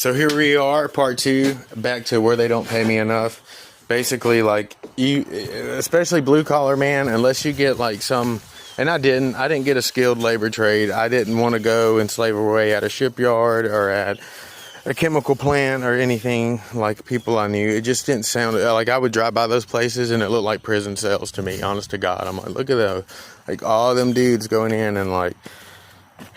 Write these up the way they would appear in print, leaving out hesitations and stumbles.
So here we are, part two, back to where they don't pay me enough. Basically, like, you, especially blue collar, man, unless you get like some, and I didn't get a skilled labor trade. I didn't want to go and slave away at a shipyard or at a chemical plant or anything like people I knew. It just didn't sound like, I would drive by those places and it looked like prison cells to me, honest to God. I'm like, look at those, like all them dudes going in and like,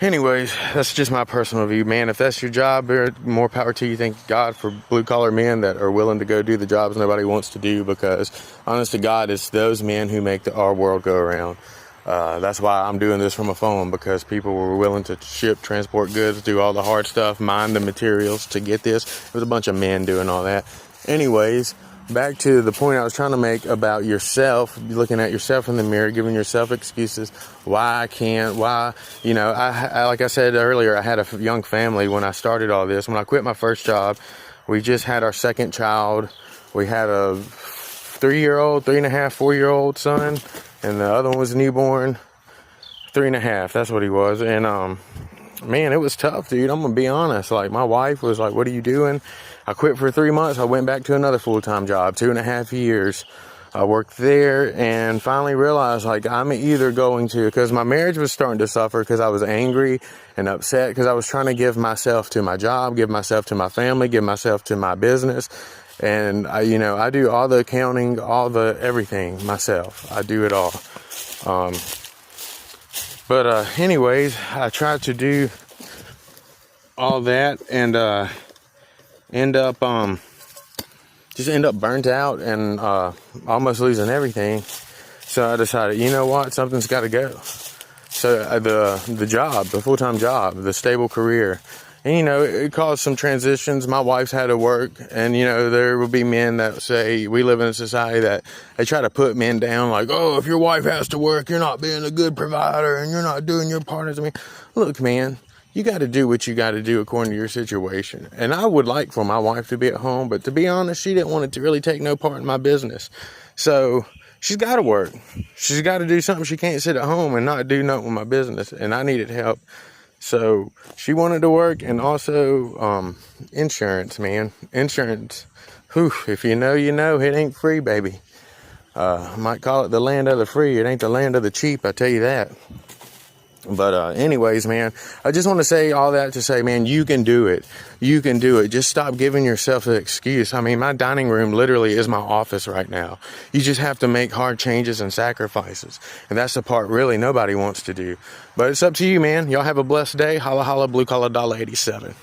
anyways, that's just my personal view, man. If that's your job, more power to you. Thank God for blue collar men that are willing to go do the jobs nobody wants to do, because honest to God, it's those men who make our world go around. That's why I'm doing this from a phone, because people were willing to ship, transport goods, do all the hard stuff, mine the materials to get this. It was a bunch of men doing all that. Anyways, back to the point I was trying to make about yourself, looking at yourself in the mirror, giving yourself excuses. Why I can't, why, you know, I like I said earlier, I had a young family when I started all this. When I quit my first job, we just had our second child. We had a 3-year-old, 3.5, 4-year-old son, and the other one was newborn, 3.5. That's what he was. And, man, it was tough, dude. I'm going to be honest. Like, my wife was like, what are you doing? I quit for 3 months. I went back to another full-time job, 2.5 years. I worked there and finally realized, like, I'm either going to, because my marriage was starting to suffer because I was angry and upset because I was trying to give myself to my job, give myself to my family, give myself to my business. And I do all the accounting, all the everything myself. I do it all. But anyways, I tried to do all that and end up burnt out and almost losing everything. So I decided, you know what, something's got to go. So the job, the full-time job, the stable career, and it caused some transitions. My wife's had to work, and there will be men that say, we live in a society that they try to put men down, like, oh, if your wife has to work, you're not being a good provider and you're not doing your part as a man. Look, man, you got to do what you got to do according to your situation. And I would like for my wife to be at home, but to be honest, she didn't want to really take no part in my business. So she's got to work. She's got to do something. She can't sit at home and not do nothing with my business. And I needed help. So she wanted to work, and also insurance, man. Insurance. Whew, if you know, it ain't free, baby. I might call it the land of the free. It ain't the land of the cheap, I tell you that. But anyways, man, I just want to say all that to say, man, you can do it. You can do it. Just stop giving yourself an excuse. I mean, my dining room literally is my office right now. You just have to make hard changes and sacrifices. And that's the part really nobody wants to do. But it's up to you, man. Y'all have a blessed day. Holla, holla, blue collar $1.87.